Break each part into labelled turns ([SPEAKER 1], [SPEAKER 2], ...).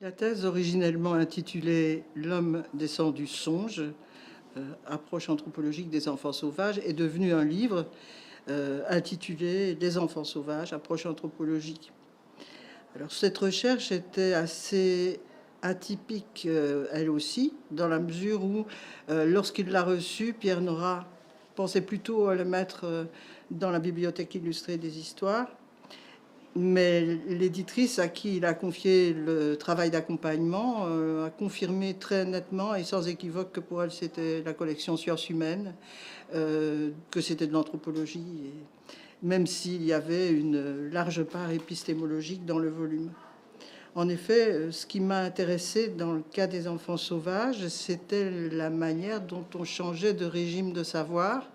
[SPEAKER 1] La thèse, originellement intitulée L'homme descend du songe, approche anthropologique des enfants sauvages, est devenue un livre intitulé Les enfants sauvages, approche anthropologique. Alors cette recherche était assez atypique, elle aussi, dans la mesure où, lorsqu'il l'a reçue, Pierre Nora pensait plutôt à le mettre dans la bibliothèque illustrée des histoires. Mais l'éditrice à qui il a confié le travail d'accompagnement a confirmé très nettement et sans équivoque que pour elle c'était la collection Sciences humaines, que c'était de l'anthropologie, même s'il y avait une large part épistémologique dans le volume. En effet, ce qui m'a intéressé dans le cas des enfants sauvages, c'était la manière dont on changeait de régime de savoir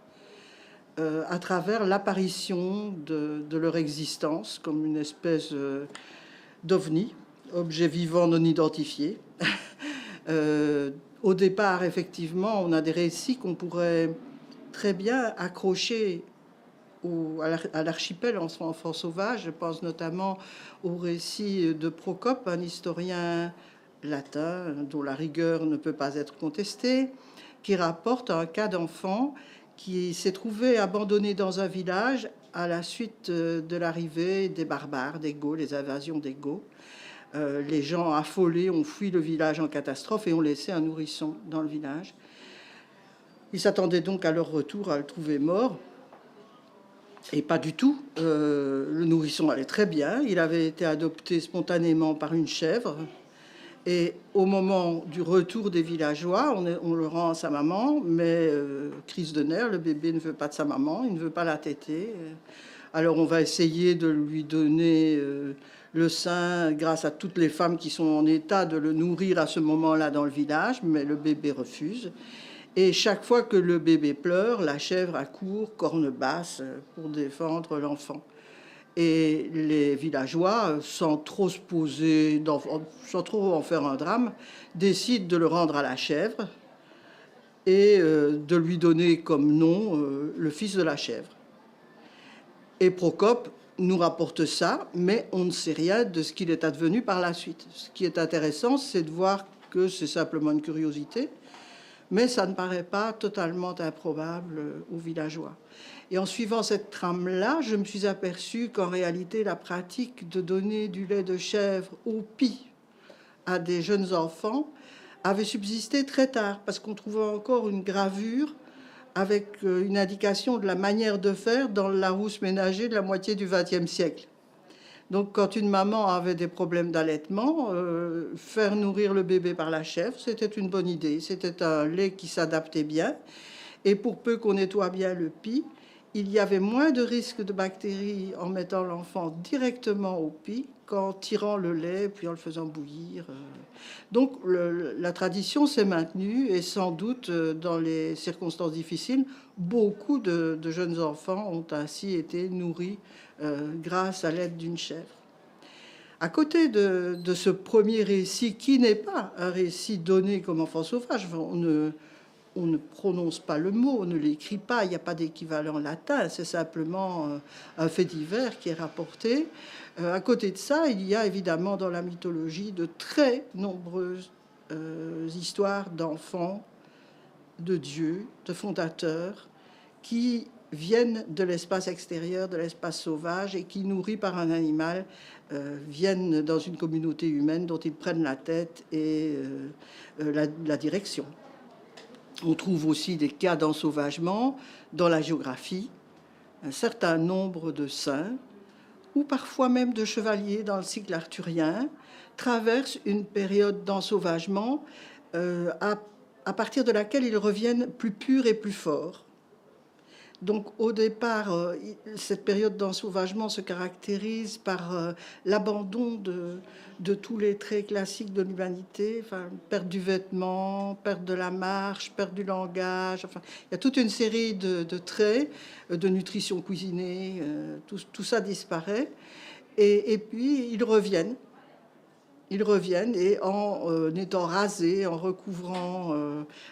[SPEAKER 1] à travers l'apparition de leur existence comme une espèce d'ovni, objet vivant non identifié. Au départ, effectivement, on a des récits qu'on pourrait très bien accrocher à l'archipel enfants sauvages. Je pense notamment au récit de Procope, un historien latin dont la rigueur ne peut pas être contestée, qui rapporte un cas d'enfant qui s'est trouvé abandonné dans un village à la suite de l'arrivée des barbares, des Goths, les invasions des Goths. Les gens affolés ont fui le village en catastrophe et ont laissé un nourrisson dans le village. Ils s'attendaient donc à leur retour à le trouver mort. Et pas du tout. Le nourrisson allait très bien. Il avait été adopté spontanément par une chèvre. Et au moment du retour des villageois, on le rend à sa maman, mais crise de nerfs, le bébé ne veut pas de sa maman, il ne veut pas la téter. Alors on va essayer de lui donner le sein grâce à toutes les femmes qui sont en état de le nourrir à ce moment-là dans le village, mais le bébé refuse. Et chaque fois que le bébé pleure, la chèvre accourt, corne basse, pour défendre l'enfant. Et les villageois, sans trop se poser, sans trop en faire un drame, décident de le rendre à la chèvre et de lui donner comme nom le fils de la chèvre. Et Procope nous rapporte ça, mais on ne sait rien de ce qu'il est advenu par la suite. Ce qui est intéressant, c'est de voir que c'est simplement une curiosité, mais ça ne paraît pas totalement improbable aux villageois. Et en suivant cette trame-là, je me suis aperçue qu'en réalité, la pratique de donner du lait de chèvre au pis à des jeunes enfants avait subsisté très tard, parce qu'on trouvait encore une gravure avec une indication de la manière de faire dans le Larousse ménager de la moitié du XXe siècle. Donc quand une maman avait des problèmes d'allaitement, faire nourrir le bébé par la chèvre, c'était une bonne idée. C'était un lait qui s'adaptait bien. Et pour peu qu'on nettoie bien le pis, il y avait moins de risques de bactéries en mettant l'enfant directement au pis qu'en tirant le lait puis en le faisant bouillir. Donc la tradition s'est maintenue et sans doute dans les circonstances difficiles, beaucoup de jeunes enfants ont ainsi été nourris grâce à l'aide d'une chèvre. À côté de ce premier récit, qui n'est pas un récit donné comme enfant sauvage, on ne prononce pas le mot, on ne l'écrit pas, il n'y a pas d'équivalent latin, c'est simplement un fait divers qui est rapporté. À côté de ça, il y a évidemment dans la mythologie de très nombreuses histoires d'enfants, de dieux, de fondateurs, qui viennent de l'espace extérieur, de l'espace sauvage, et qui, nourris par un animal, viennent dans une communauté humaine dont ils prennent la tête et la direction. On trouve aussi des cas d'ensauvagement dans la géographie, un certain nombre de saints, ou parfois même de chevaliers dans le cycle arthurien, traversent une période d'ensauvagement à partir de laquelle ils reviennent plus purs et plus forts. Donc au départ, cette période d'ensauvagement se caractérise par l'abandon de tous les traits classiques de l'humanité, enfin, perte du vêtement, perte de la marche, perte du langage, enfin, il y a toute une série de traits, de nutrition cuisinée, tout ça disparaît. Et puis ils reviennent et en étant rasés, en recouvrant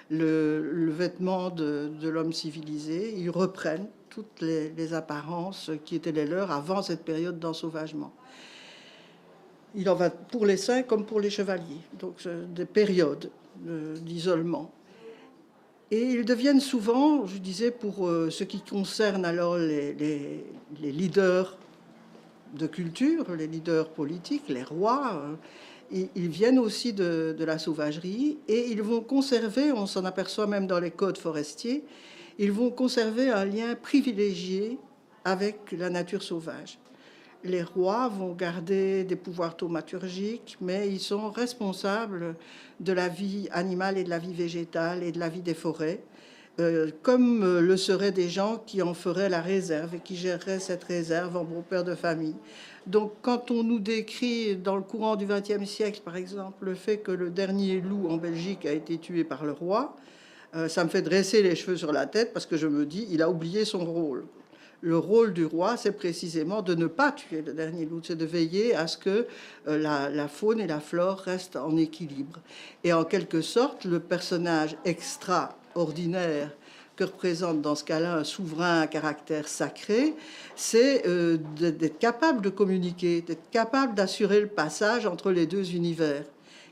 [SPEAKER 1] le vêtement de l'homme civilisé, ils reprennent toutes les apparences qui étaient les leurs avant cette période d'ensauvagement. Il en va pour les saints comme pour les chevaliers, donc des périodes d'isolement. Et ils deviennent souvent, je disais, pour ce qui concerne alors les leaders de culture, les leaders politiques, les rois, ils viennent aussi de la sauvagerie et ils vont conserver, on s'en aperçoit même dans les codes forestiers, ils vont conserver un lien privilégié avec la nature sauvage. Les rois vont garder des pouvoirs thaumaturgiques, mais ils sont responsables de la vie animale et de la vie végétale et de la vie des forêts, comme le seraient des gens qui en feraient la réserve et qui géreraient cette réserve en bon père de famille. Donc quand on nous décrit dans le courant du XXe siècle, par exemple, le fait que le dernier loup en Belgique a été tué par le roi, ça me fait dresser les cheveux sur la tête parce que je me dis, il a oublié son rôle. Le rôle du roi, c'est précisément de ne pas tuer le dernier loup, c'est de veiller à ce que la faune et la flore restent en équilibre. Et en quelque sorte, le personnage extraordinaire que représente dans ce cas-là un souverain à caractère sacré, c'est d'être capable de communiquer, d'être capable d'assurer le passage entre les deux univers.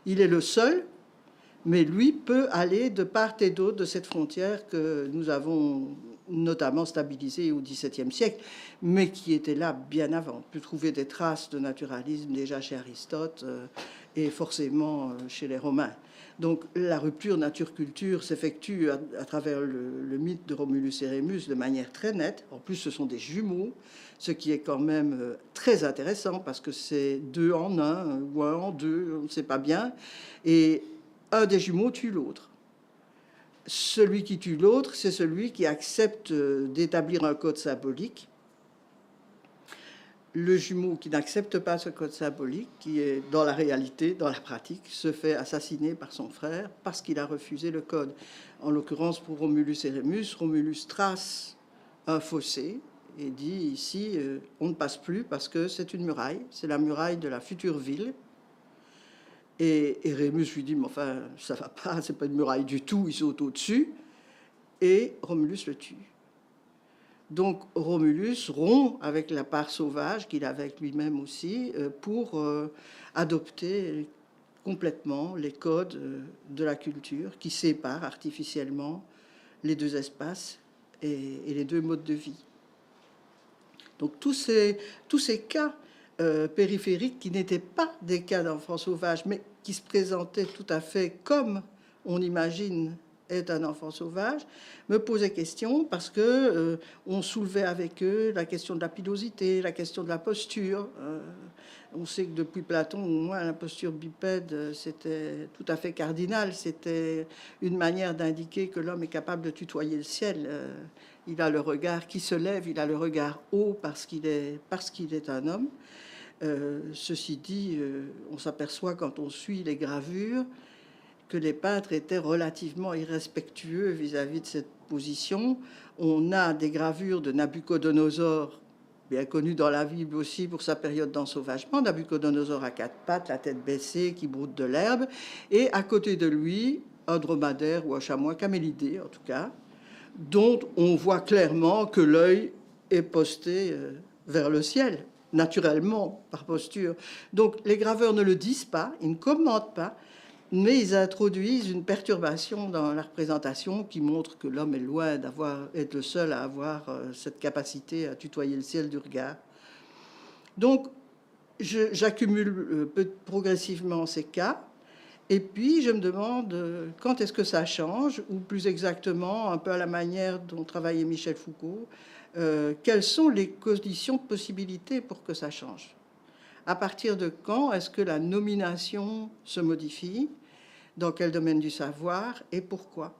[SPEAKER 1] Il est le seul, mais lui peut aller de part et d'autre de cette frontière que nous avons notamment stabilisée au XVIIe siècle, mais qui était là bien avant. On peut trouver des traces de naturalisme déjà chez Aristote et forcément chez les Romains. Donc la rupture nature-culture s'effectue à travers le mythe de Romulus et Rémus de manière très nette. En plus, ce sont des jumeaux, ce qui est quand même très intéressant parce que c'est 2 en 1 ou 1 en 2, on ne sait pas bien. Et un des jumeaux tue l'autre. Celui qui tue l'autre, c'est celui qui accepte d'établir un code symbolique. Le jumeau qui n'accepte pas ce code symbolique, qui est dans la réalité, dans la pratique, se fait assassiner par son frère parce qu'il a refusé le code. En l'occurrence, pour Romulus et Rémus, Romulus trace un fossé et dit ici, on ne passe plus parce que c'est une muraille, c'est la muraille de la future ville. Et Rémus lui dit, mais enfin, ça va pas, c'est pas une muraille du tout, il saute au-dessus. Et Romulus le tue. Donc Romulus rompt avec la part sauvage qu'il avait avec lui-même aussi pour adopter complètement les codes de la culture qui séparent artificiellement les deux espaces et les deux modes de vie. Donc tous ces cas périphériques qui n'étaient pas des cas d'enfants sauvages, mais qui se présentaient tout à fait comme on imagine est un enfant sauvage, me posaient question parce que on soulevait avec eux la question de la pilosité, la question de la posture. On sait que depuis Platon, au moins, la posture bipède, c'était tout à fait cardinal. C'était une manière d'indiquer que l'homme est capable de tutoyer le ciel. Il a le regard qui se lève, il a le regard haut parce qu'il est un homme. Ceci dit, on s'aperçoit quand on suit les gravures que les peintres étaient relativement irrespectueux vis-à-vis de cette position. On a des gravures de Nabuchodonosor, bien connu dans la Bible aussi pour sa période d'ensauvagement. Nabuchodonosor à 4 pattes, la tête baissée, qui broute de l'herbe, et à côté de lui, un dromadaire ou un chamois, camélidé en tout cas, dont on voit clairement que l'œil est posté vers le ciel, naturellement, par posture. Donc les graveurs ne le disent pas, ils ne commentent pas, mais ils introduisent une perturbation dans la représentation qui montre que l'homme est loin d'être le seul à avoir cette capacité à tutoyer le ciel du regard. Donc j'accumule progressivement ces cas. Et puis, je me demande quand est-ce que ça change, ou plus exactement, un peu à la manière dont travaillait Michel Foucault, quelles sont les conditions de possibilité pour que ça change? À partir de quand est-ce que la nomination se modifie? Dans quel domaine du savoir et pourquoi?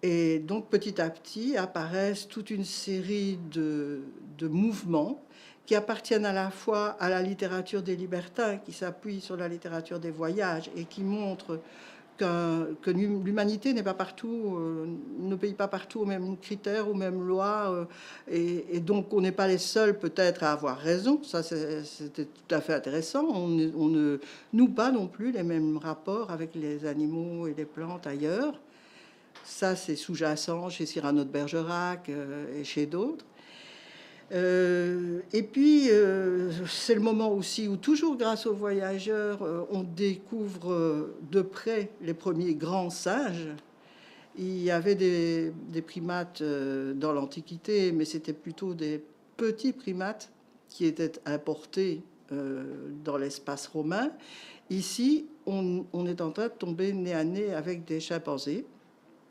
[SPEAKER 1] Et donc petit à petit apparaissent toute une série de mouvements qui appartiennent à la fois à la littérature des libertins, qui s'appuie sur la littérature des voyages et qui montrent que l'humanité n'est pas partout, ne paye pas partout aux mêmes critères, aux mêmes lois, et donc on n'est pas les seuls peut-être à avoir raison. Ça, c'était tout à fait intéressant. On ne noue pas non plus les mêmes rapports avec les animaux et les plantes ailleurs. Ça, c'est sous-jacent chez Cyrano de Bergerac et chez d'autres. Et puis, c'est le moment aussi où, toujours grâce aux voyageurs, on découvre de près les premiers grands singes. Il y avait des primates dans l'Antiquité, mais c'était plutôt des petits primates qui étaient importés dans l'espace romain. Ici, on est en train de tomber nez à nez avec des chimpanzés,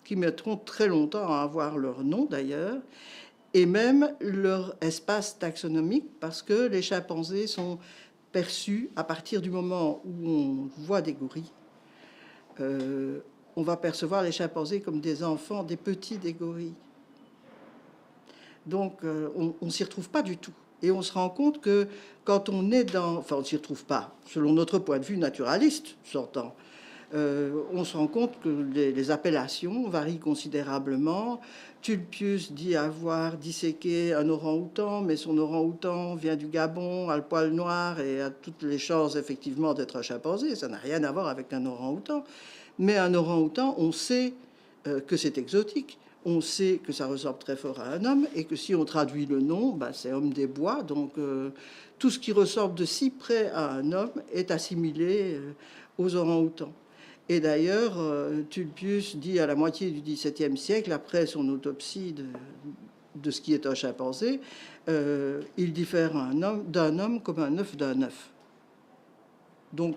[SPEAKER 1] qui mettront très longtemps à avoir leur nom d'ailleurs, et même leur espace taxonomique, parce que les chimpanzés sont perçus à partir du moment où on voit des gorilles. On va percevoir les chimpanzés comme des enfants, des petits des gorilles. Donc on ne s'y retrouve pas du tout. Et on se rend compte que quand on est dans... Enfin, on ne s'y retrouve pas, selon notre point de vue naturaliste, s'entend. On se rend compte que les appellations varient considérablement. Tulpius dit avoir disséqué un orang-outan, mais son orang-outan vient du Gabon, a le poil noir et a toutes les chances effectivement d'être un chimpanzé. Ça n'a rien à voir avec un orang-outan. Mais un orang-outan, on sait que c'est exotique. On sait que ça ressemble très fort à un homme et que si on traduit le nom, ben, c'est homme des bois. Donc tout ce qui ressemble de si près à un homme est assimilé aux orang-outans. Et d'ailleurs, Tulpius dit à la moitié du XVIIe siècle, après son autopsie de ce qui est un chimpanzé, il diffère d'un homme comme un œuf d'un œuf. Donc,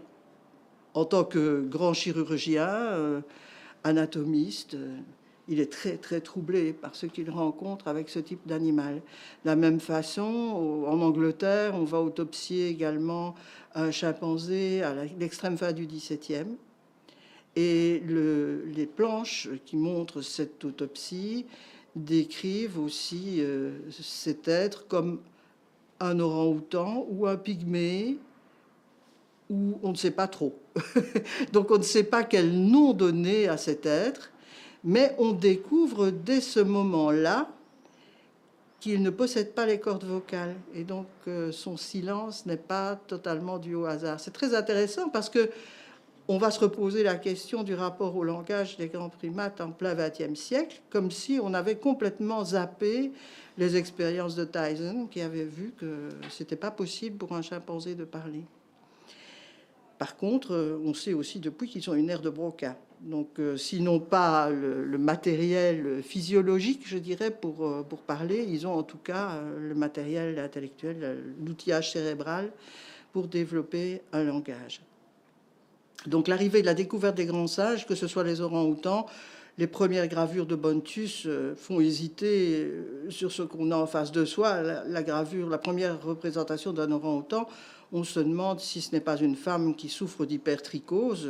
[SPEAKER 1] en tant que grand chirurgien, anatomiste, il est très très troublé par ce qu'il rencontre avec ce type d'animal. De la même façon, en Angleterre, on va autopsier également un chimpanzé à l'extrême fin du XVIIe. Et les planches qui montrent cette autopsie décrivent aussi cet être comme un orang-outan ou un pygmée, ou on ne sait pas trop. Donc on ne sait pas quel nom donner à cet être, mais on découvre dès ce moment-là qu'il ne possède pas les cordes vocales. Et donc son silence n'est pas totalement dû au hasard. C'est très intéressant parce que on va se reposer la question du rapport au langage des grands primates en plein XXe siècle, comme si on avait complètement zappé les expériences de Tyson, qui avait vu que c'était pas possible pour un chimpanzé de parler. Par contre, on sait aussi depuis qu'ils ont une aire de Broca. Donc, sinon pas le matériel physiologique, je dirais, pour parler, ils ont en tout cas le matériel intellectuel, l'outillage cérébral pour développer un langage. Donc l'arrivée de la découverte des grands sages, que ce soit les orang-outans, les premières gravures de Bontius font hésiter sur ce qu'on a en face de soi. La gravure, la première représentation d'un orang-outan, on se demande si ce n'est pas une femme qui souffre d'hypertrichose,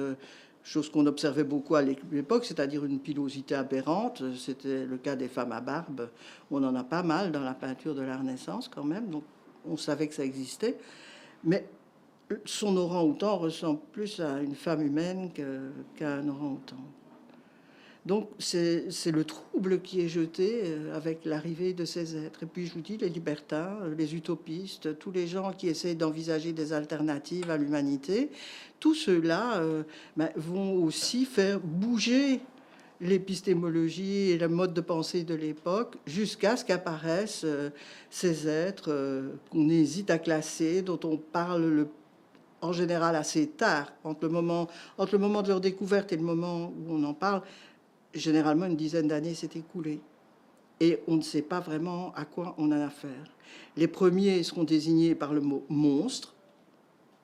[SPEAKER 1] chose qu'on observait beaucoup à l'époque, c'est-à-dire une pilosité aberrante. C'était le cas des femmes à barbe. On en a pas mal dans la peinture de la Renaissance quand même, donc on savait que ça existait. Mais son orang-outan ressemble plus à une femme humaine qu'à un orang-outan. Donc c'est le trouble qui est jeté avec l'arrivée de ces êtres. Et puis je vous dis, les libertins, les utopistes, tous les gens qui essayent d'envisager des alternatives à l'humanité, tous ceux-là vont aussi faire bouger l'épistémologie et le mode de pensée de l'époque jusqu'à ce qu'apparaissent ces êtres qu'on hésite à classer, dont on parle en général assez tard, entre le moment de leur découverte et le moment où on en parle. Généralement, une dizaine d'années s'est écoulée. Et on ne sait pas vraiment à quoi on a affaire. Les premiers seront désignés par le mot monstre.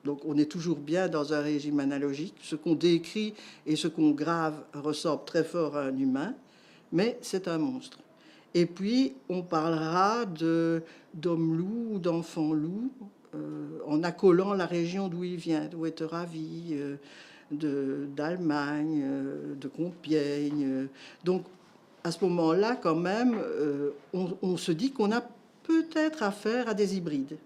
[SPEAKER 1] Donc on est toujours bien dans un régime analogique. Ce qu'on décrit et ce qu'on grave ressemble très fort à un humain, mais c'est un monstre. Et puis on parlera d'homme-loup ou d'enfant-loup en accolant la région d'où il vient, d'où est ravi, d'Allemagne, de Compiègne. Donc à ce moment-là, quand même, on se dit qu'on a peut-être affaire à des hybrides.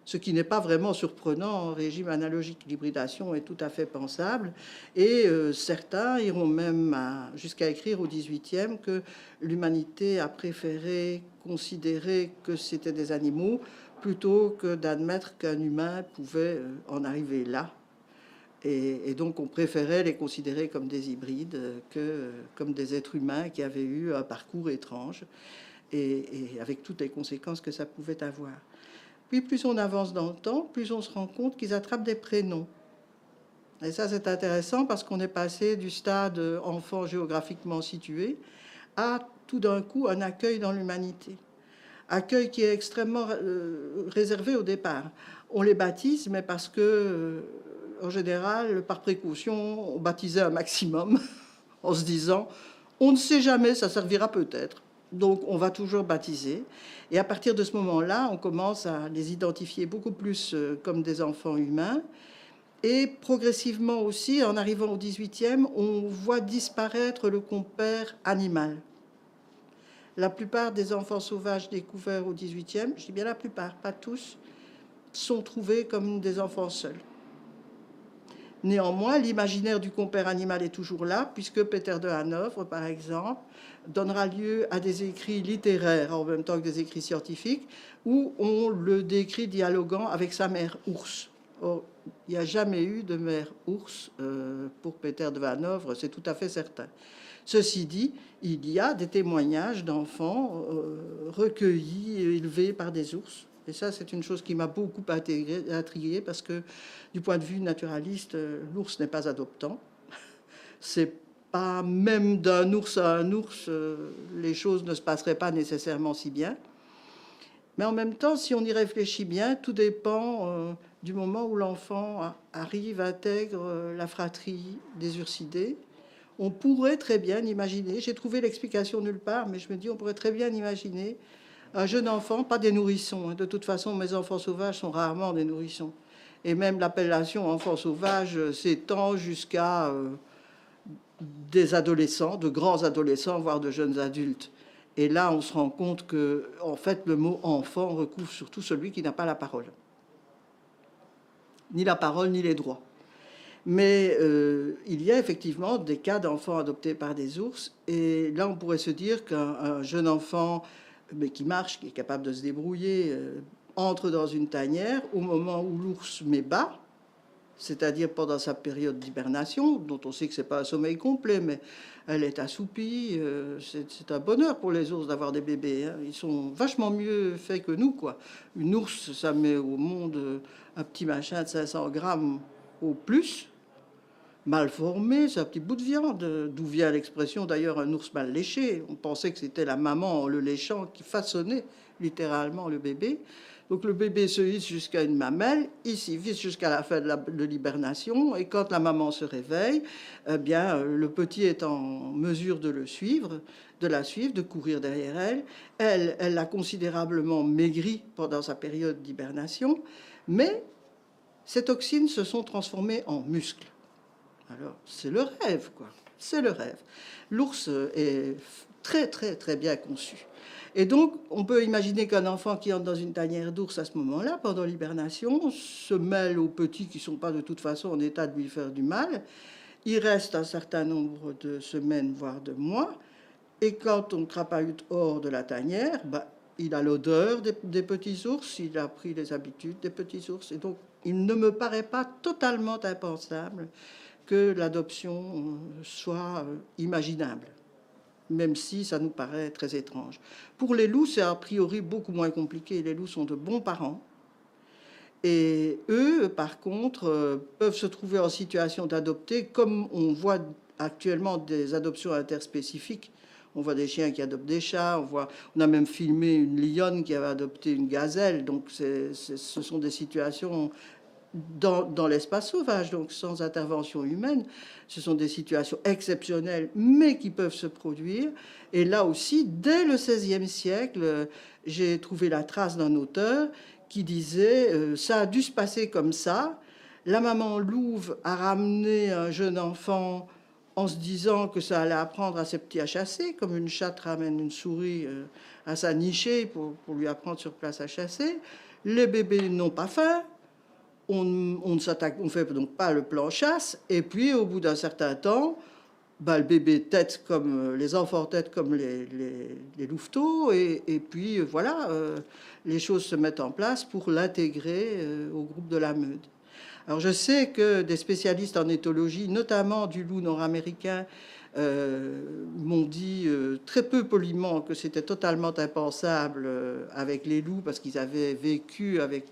[SPEAKER 1] Ce qui n'est pas vraiment surprenant en régime analogique. L'hybridation est tout à fait pensable. Et certains iront même jusqu'à écrire au XVIIIe que l'humanité a préféré considérer que c'était des animaux plutôt que d'admettre qu'un humain pouvait en arriver là. Et donc on préférait les considérer comme des hybrides que comme des êtres humains qui avaient eu un parcours étrange et avec toutes les conséquences que ça pouvait avoir. Puis plus on avance dans le temps, plus on se rend compte qu'ils attrapent des prénoms. Et ça, c'est intéressant parce qu'on est passé du stade enfant géographiquement situé à tout d'un coup un accueil dans l'humanité. Accueil qui est extrêmement réservé au départ. On les baptise, mais parce que, en général, par précaution, on baptisait un maximum en se disant on ne sait jamais, ça servira peut-être. Donc on va toujours baptiser. Et à partir de ce moment-là, on commence à les identifier beaucoup plus comme des enfants humains. Et progressivement aussi, en arrivant au XVIIIe, on voit disparaître le compère animal. La plupart des enfants sauvages découverts au XVIIIe, je dis bien la plupart, pas tous, sont trouvés comme des enfants seuls. Néanmoins, l'imaginaire du compère animal est toujours là, puisque Peter de Hanovre, par exemple, donnera lieu à des écrits littéraires en même temps que des écrits scientifiques, où on le décrit dialoguant avec sa mère ours. Or, il n'y a jamais eu de mère ours pour Peter de Hanovre, c'est tout à fait certain. Ceci dit, il y a des témoignages d'enfants recueillis et élevés par des ours. Et ça, c'est une chose qui m'a beaucoup intriguée parce que, du point de vue naturaliste, l'ours n'est pas adoptant. C'est pas même d'un ours à un ours, les choses ne se passeraient pas nécessairement si bien. Mais en même temps, si on y réfléchit bien, tout dépend du moment où l'enfant arrive, intègre la fratrie des ursidés. On pourrait très bien imaginer, j'ai trouvé l'explication nulle part, mais je me dis on pourrait très bien imaginer un jeune enfant, pas des nourrissons. De toute façon, mes enfants sauvages sont rarement des nourrissons. Et même l'appellation enfant sauvage s'étend jusqu'à des adolescents, de grands adolescents, voire de jeunes adultes. Et là, on se rend compte que, en fait, le mot enfant recouvre surtout celui qui n'a pas la parole. Ni la parole, ni les droits. Mais il y a effectivement des cas d'enfants adoptés par des ours. Et là, on pourrait se dire qu'un jeune enfant mais qui marche, qui est capable de se débrouiller, entre dans une tanière au moment où l'ours met bas, c'est-à-dire pendant sa période d'hibernation, dont on sait que ce n'est pas un sommeil complet, mais elle est assoupie. C'est un bonheur pour les ours d'avoir des bébés. Hein. Ils sont vachement mieux faits que nous, quoi. Une ours, ça met au monde un petit machin de 500 grammes au plus, mal formé, c'est un petit bout de viande, d'où vient l'expression d'ailleurs un ours mal léché. On pensait que c'était la maman en le léchant qui façonnait littéralement le bébé. Donc le bébé se hisse jusqu'à une mamelle, il s'y visse jusqu'à la fin de l'hibernation, et quand la maman se réveille, eh bien, le petit est en mesure de le suivre, de la suivre, de courir derrière elle. Elle a considérablement maigri pendant sa période d'hibernation, mais ces toxines se sont transformées en muscles. Alors, c'est le rêve, quoi. C'est le rêve. L'ours est très, très, très bien conçu. Et donc, on peut imaginer qu'un enfant qui entre dans une tanière d'ours à ce moment-là, pendant l'hibernation, se mêle aux petits qui ne sont pas de toute façon en état de lui faire du mal. Il reste un certain nombre de semaines, voire de mois. Et quand on crapahute hors de la tanière, il a l'odeur des petits ours, il a pris les habitudes des petits ours. Et donc, il ne me paraît pas totalement impensable que l'adoption soit imaginable, même si ça nous paraît très étrange. Pour les loups, c'est a priori beaucoup moins compliqué. Les loups sont de bons parents. Et eux, par contre, peuvent se trouver en situation d'adopter, comme on voit actuellement des adoptions interspécifiques. On voit des chiens qui adoptent des chats, on a même filmé une lionne qui avait adopté une gazelle. Donc ce sont des situations dans l'espace sauvage, donc sans intervention humaine. Ce sont des situations exceptionnelles, mais qui peuvent se produire. Et là aussi, dès le XVIe siècle, j'ai trouvé la trace d'un auteur qui disait ça a dû se passer comme ça. La maman louve a ramené un jeune enfant en se disant que ça allait apprendre à ses petits à chasser, comme une chatte ramène une souris à sa nichée pour lui apprendre sur place à chasser. Les bébés n'ont pas faim, on ne s'attaque, on fait donc pas le plan chasse, et puis au bout d'un certain temps, bah, le bébé tête comme les enfants têtent comme les louveteaux, et puis voilà, les choses se mettent en place pour l'intégrer au groupe de la meute. Alors je sais que des spécialistes en éthologie, notamment du loup nord-américain, m'ont dit très peu poliment que c'était totalement impensable avec les loups, parce qu'ils avaient vécu avec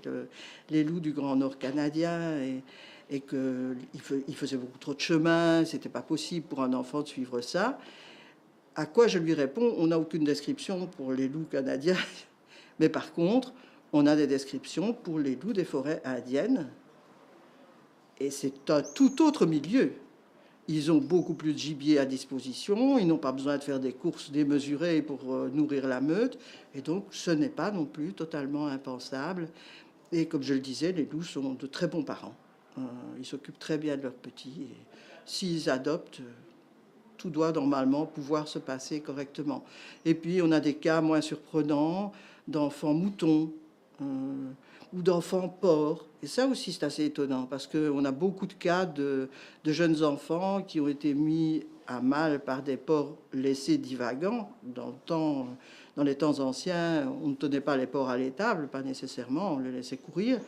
[SPEAKER 1] les loups du Grand Nord canadien, et qu'il faisait beaucoup trop de chemin, c'était pas possible pour un enfant de suivre ça. À quoi je lui réponds, on n'a aucune description pour les loups canadiens, mais par contre, on a des descriptions pour les loups des forêts indiennes, et c'est un tout autre milieu. Ils ont beaucoup plus de gibier à disposition, ils n'ont pas besoin de faire des courses démesurées pour nourrir la meute, et donc ce n'est pas non plus totalement impensable. Et comme je le disais, les loups sont de très bons parents. Ils s'occupent très bien de leurs petits, et s'ils adoptent, tout doit normalement pouvoir se passer correctement. Et puis on a des cas moins surprenants d'enfants moutons, ou d'enfants porcs. Et ça aussi, c'est assez étonnant, parce qu'on a beaucoup de cas de jeunes enfants qui ont été mis à mal par des porcs laissés divagants. Dans les temps anciens, on ne tenait pas les porcs à l'étable, pas nécessairement, on les laissait courir.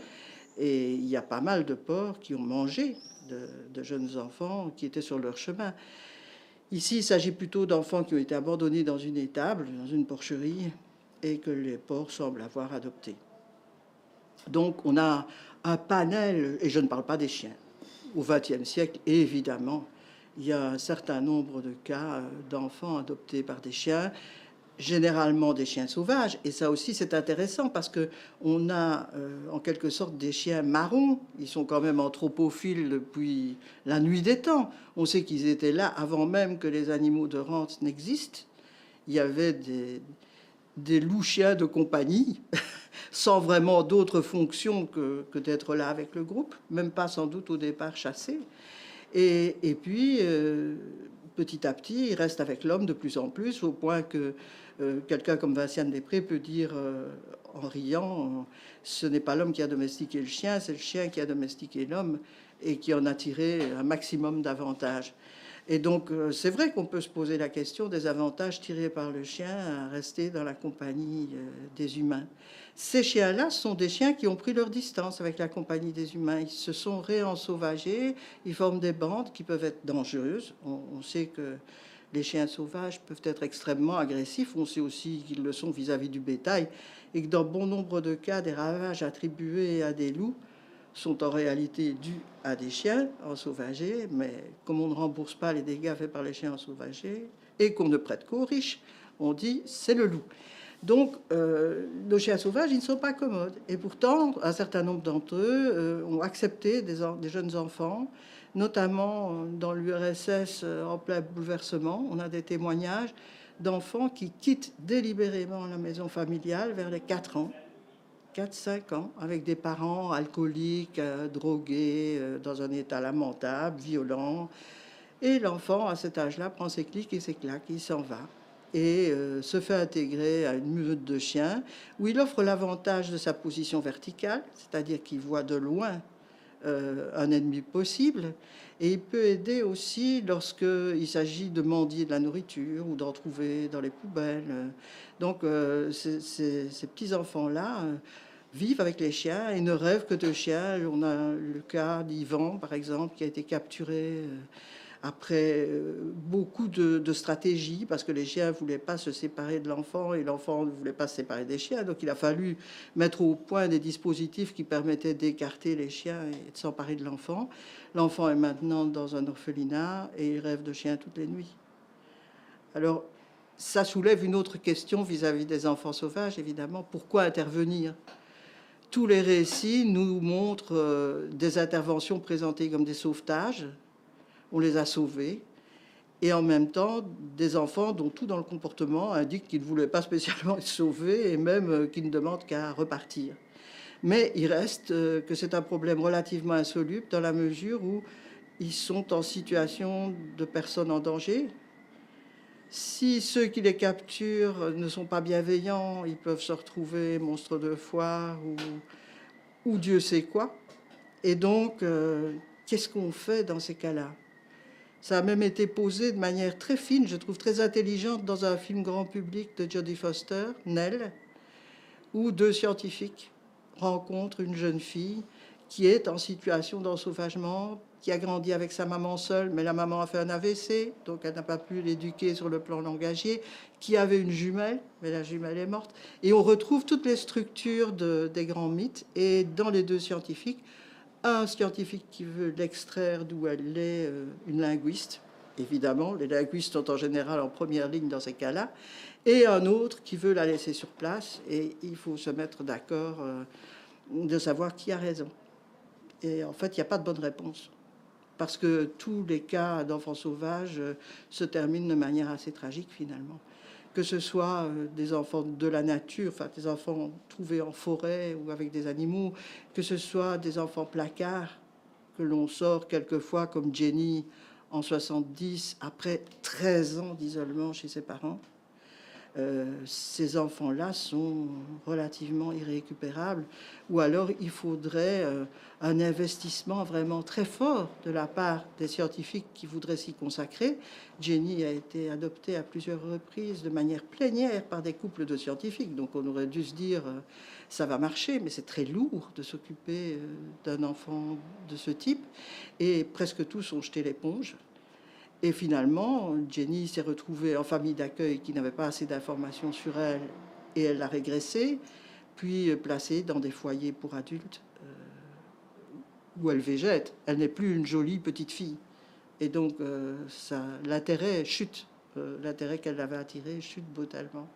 [SPEAKER 1] Et il y a pas mal de porcs qui ont mangé de jeunes enfants qui étaient sur leur chemin. Ici, il s'agit plutôt d'enfants qui ont été abandonnés dans une étable, dans une porcherie, et que les porcs semblent avoir adoptés. Donc on a un panel, et je ne parle pas des chiens. Au XXe siècle, évidemment, il y a un certain nombre de cas d'enfants adoptés par des chiens, généralement des chiens sauvages. Et ça aussi, c'est intéressant, parce qu'on a en quelque sorte des chiens marrons. Ils sont quand même anthropophiles depuis la nuit des temps. On sait qu'ils étaient là avant même que les animaux de rente n'existent. Il y avait des loups-chiens de compagnie, sans vraiment d'autres fonctions que d'être là avec le groupe, même pas sans doute au départ chasser. Et puis, petit à petit, il reste avec l'homme de plus en plus, au point que quelqu'un comme Vinciane Després peut dire en riant, ce n'est pas l'homme qui a domestiqué le chien, c'est le chien qui a domestiqué l'homme et qui en a tiré un maximum d'avantages. Et donc, c'est vrai qu'on peut se poser la question des avantages tirés par le chien à rester dans la compagnie des humains. Ces chiens-là sont des chiens qui ont pris leur distance avec la compagnie des humains. Ils se sont réensauvagés, ils forment des bandes qui peuvent être dangereuses. On sait que les chiens sauvages peuvent être extrêmement agressifs. On sait aussi qu'ils le sont vis-à-vis du bétail, et que dans bon nombre de cas, des ravages attribués à des loups sont en réalité dus à des chiens ensauvagés, mais comme on ne rembourse pas les dégâts faits par les chiens ensauvagés et qu'on ne prête qu'aux riches, on dit c'est le loup. Donc nos chiens sauvages, ils ne sont pas commodes. Et pourtant, un certain nombre d'entre eux ont accepté des jeunes enfants, notamment dans l'URSS en plein bouleversement. On a des témoignages d'enfants qui quittent délibérément la maison familiale vers les 4 ans. 4-5 ans, avec des parents alcooliques, drogués, dans un état lamentable, violent. Et l'enfant, à cet âge-là, prend ses clics et ses claques, il s'en va. Et se fait intégrer à une meute de chiens, où il offre l'avantage de sa position verticale, c'est-à-dire qu'il voit de loin un ennemi possible. Et il peut aider aussi lorsqu'il s'agit de mendier de la nourriture ou d'en trouver dans les poubelles. Donc ces petits enfants-là vivent avec les chiens et ne rêvent que de chiens. On a le cas d'Yvan, par exemple, qui a été capturé après beaucoup de stratégies, parce que les chiens ne voulaient pas se séparer de l'enfant et l'enfant ne voulait pas se séparer des chiens. Donc il a fallu mettre au point des dispositifs qui permettaient d'écarter les chiens et de s'emparer de l'enfant. L'enfant est maintenant dans un orphelinat et il rêve de chiens toutes les nuits. Alors ça soulève une autre question vis-à-vis des enfants sauvages, évidemment. Pourquoi intervenir ? Tous les récits nous montrent des interventions présentées comme des sauvetages. On les a sauvés. Et en même temps, des enfants dont tout dans le comportement indique qu'ils ne voulaient pas spécialement être sauvés et même qu'ils ne demandent qu'à repartir. Mais il reste que c'est un problème relativement insoluble dans la mesure où ils sont en situation de personnes en danger. Si ceux qui les capturent ne sont pas bienveillants, ils peuvent se retrouver monstres de foire ou Dieu sait quoi. Et donc, qu'est-ce qu'on fait dans ces cas-là? Ça a même été posé de manière très fine, je trouve très intelligente, dans un film grand public de Jodie Foster, Nell, où deux scientifiques rencontrent une jeune fille qui est en situation d'ensauvagement, qui a grandi avec sa maman seule, mais la maman a fait un AVC, donc elle n'a pas pu l'éduquer sur le plan langagier, qui avait une jumelle, mais la jumelle est morte. Et on retrouve toutes les structures des grands mythes, et dans les deux scientifiques, un scientifique qui veut l'extraire d'où elle est, une linguiste, évidemment, les linguistes sont en général en première ligne dans ces cas-là, et un autre qui veut la laisser sur place, et il faut se mettre d'accord de savoir qui a raison. Et en fait, il n'y a pas de bonne réponse, parce que tous les cas d'enfants sauvages se terminent de manière assez tragique finalement. Que ce soit des enfants de la nature, enfin des enfants trouvés en forêt ou avec des animaux, que ce soit des enfants placards que l'on sort quelquefois comme Jenny en 70 après 13 ans d'isolement chez ses parents. Ces enfants-là sont relativement irrécupérables, ou alors il faudrait un investissement vraiment très fort de la part des scientifiques qui voudraient s'y consacrer. Jenny a été adoptée à plusieurs reprises de manière plénière par des couples de scientifiques, donc on aurait dû se dire ça va marcher, mais c'est très lourd de s'occuper d'un enfant de ce type, et presque tous ont jeté l'éponge. Et finalement, Jenny s'est retrouvée en famille d'accueil qui n'avait pas assez d'informations sur elle et elle l'a régressée, puis placée dans des foyers pour adultes où elle végète. Elle n'est plus une jolie petite fille. Et donc, l'intérêt chute. L'intérêt qu'elle avait attiré chute brutalement.